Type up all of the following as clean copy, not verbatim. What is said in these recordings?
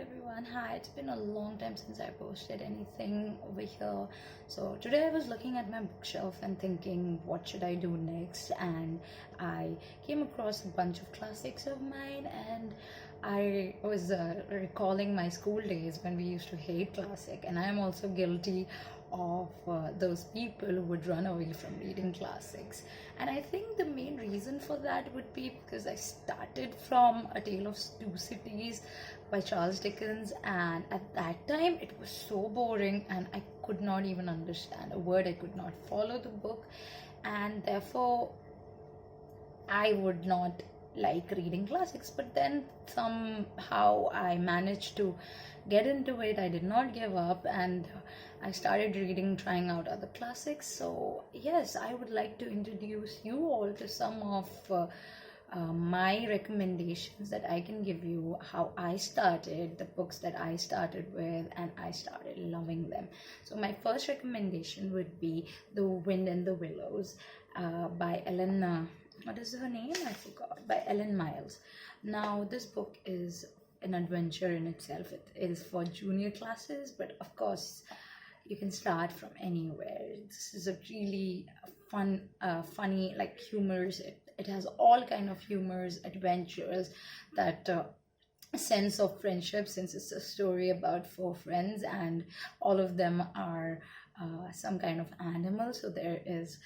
everyone. Hi, it's been a long time since I posted anything over here. So today I was looking at my bookshelf and thinking, what should I do next? And I came across a bunch of classics of mine, and I was recalling my school days when we used to hate classic, and I am also guilty of those people who would run away from reading classics. And I think the main reason for that would be because I started from A Tale of Two Cities by Charles Dickens, and at that time it was so boring and I could not even understand a word. I could not follow the book, and therefore I would not like reading classics. But then somehow I managed to get into it. I did not give up, and I started reading, trying out other classics. So yes, I would like to introduce you all to some of my recommendations that I can give you, how I started, the books that I started with, and I started loving them. So my first recommendation would be The Wind and the Willows by Ellen, what is her name? I forgot. By Ellen Miles. Now, this book is an adventure in itself. It is for junior classes, but of course, you can start from anywhere. This is a really funny, like humors. It has all kind of humors, adventures, that sense of friendship, since it's a story about four friends and all of them are some kind of animal. So there is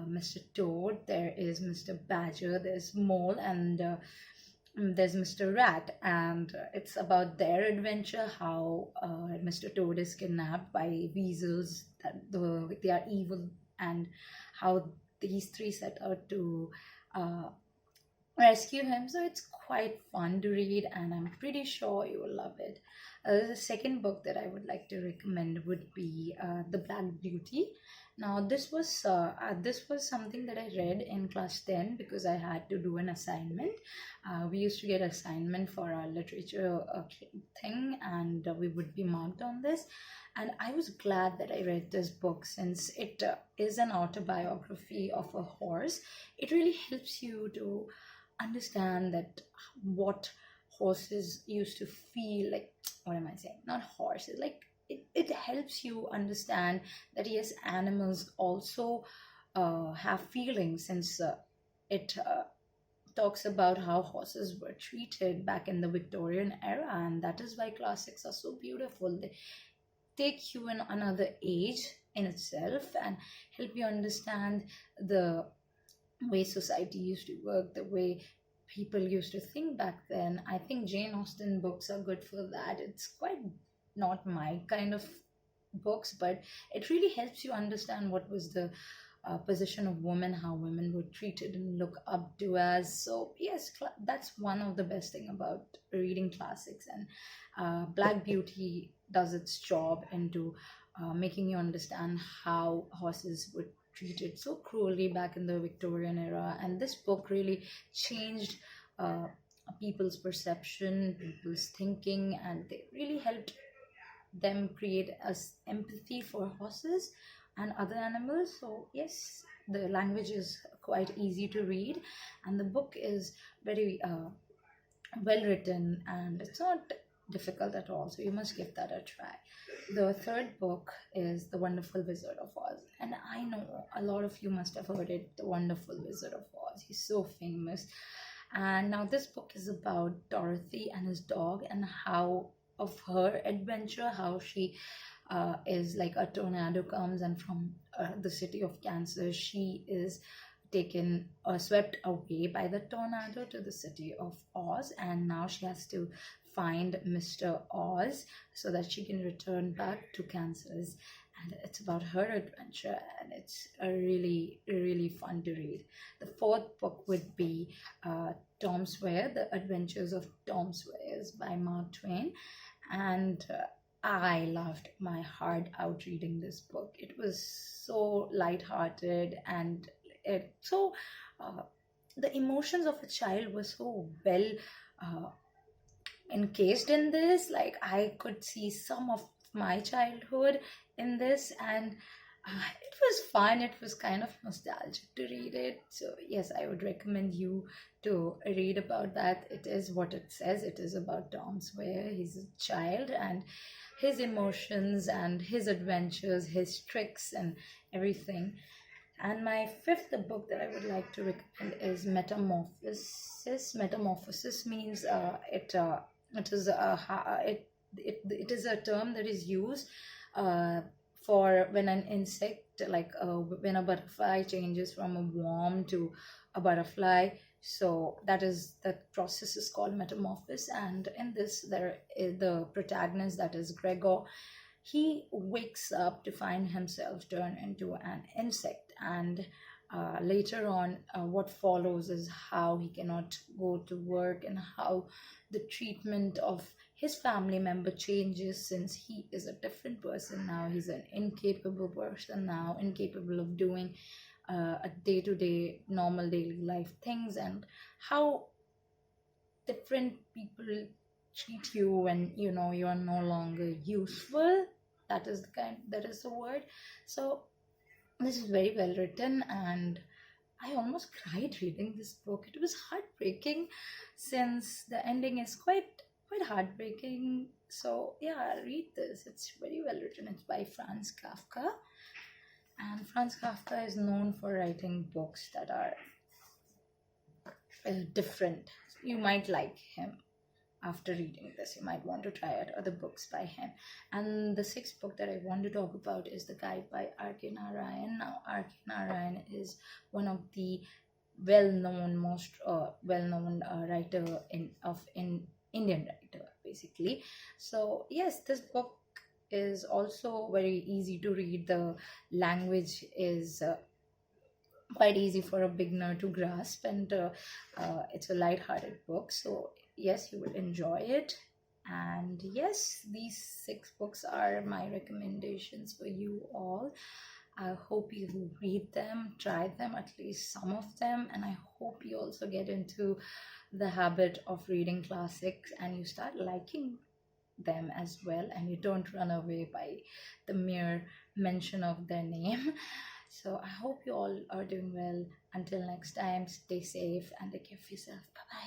Mr. Toad, there is Mr. Badger, there's Mole, and there's Mr. Rat, and it's about their adventure, how Mr. Toad is kidnapped by weasels, that they are evil, and how these three set out to rescue him. So it's quite fun to read, and I'm pretty sure you will love it. The second book that I would like to recommend would be The Black Beauty. Now, this was something that I read in class 10 because I had to do an assignment. We used to get assignment for our literature thing, and we would be marked on this. And I was glad that I read this book, since it is an autobiography of a horse. It really helps you to understand that what horses used to feel like. What am I saying? Not horses, like it helps you understand that yes, animals also have feelings, since it talks about how horses were treated back in the Victorian era, and that is why classics are so beautiful. They take you in another age in itself and help you understand the way society used to work, the way people used to think back then. I think Jane Austen books are good for that. It's quite not my kind of books, but it really helps you understand what was the position of women, how women were treated and look up to as. So yes, that's one of the best thing about reading classics, and Black Beauty does its job into making you understand how horses were treated so cruelly back in the Victorian era. And this book really changed people's perception, people's thinking, and they really helped them create as empathy for horses and other animals. So yes, the language is quite easy to read, and the book is very well written, and it's not difficult at all, so you must give that a try. The third book is The Wonderful Wizard of Oz, and I know a lot of you must have heard it, The Wonderful Wizard of Oz. He's so famous. And now this book is about Dorothy and his dog, and how of her adventure, how she is like a tornado comes, and from the city of Kansas, she is taken or swept away by the tornado to the city of Oz, and now she has to find Mr. Oz so that she can return back to Kansas. And it's about her adventure, and it's a really fun to read. The fourth book would be Tom Sawyer, The Adventures of Tom Sawyer by Mark Twain, and I laughed my heart out reading this book. It was so light-hearted, and the emotions of a child were so well encased in this. Like, I could see some of my childhood in this, and It was fun. It was kind of nostalgic to read it. So, yes, I would recommend you to read about that. It is what it says. It is about Tom Sawyer. He's a child and his emotions and his adventures, his tricks, and everything. And my fifth book that I would like to recommend is Metamorphosis. Metamorphosis means it is it is a term that is used uh, for when an insect, like when a butterfly changes from a worm to a butterfly. So that process is called metamorphosis. And in this, there is the protagonist, that is Gregor. He wakes up to find himself turned into an insect, and later on, what follows is how he cannot go to work and how the treatment of his family member changes, since he is a different person now. He's an incapable person now, incapable of doing a day-to-day normal daily life things, and how different people treat you when you are no longer useful. That is the word. So this is very well written, and I almost cried reading this book. It was heartbreaking, since the ending is quite heartbreaking. So yeah, read this. It's very well written. It's by Franz Kafka, and Franz Kafka is known for writing books that are different. You might like him. After reading this, you might want to try out other books by him. And the sixth book that I want to talk about is The Guide by R.K. Narayan. Now, R.K. Narayan is one of the most well-known writer in Indian writer, basically. So yes, this book is also very easy to read. The language is quite easy for a beginner to grasp, and it's a light-hearted book. So yes, you will enjoy it. And yes, these six books are my recommendations for you all. I hope you read them, try them, at least some of them, and I hope you also get into the habit of reading classics and you start liking them as well, and you don't run away by the mere mention of their name. So I hope you all are doing well. Until next time, stay safe and take care of yourself. Bye bye.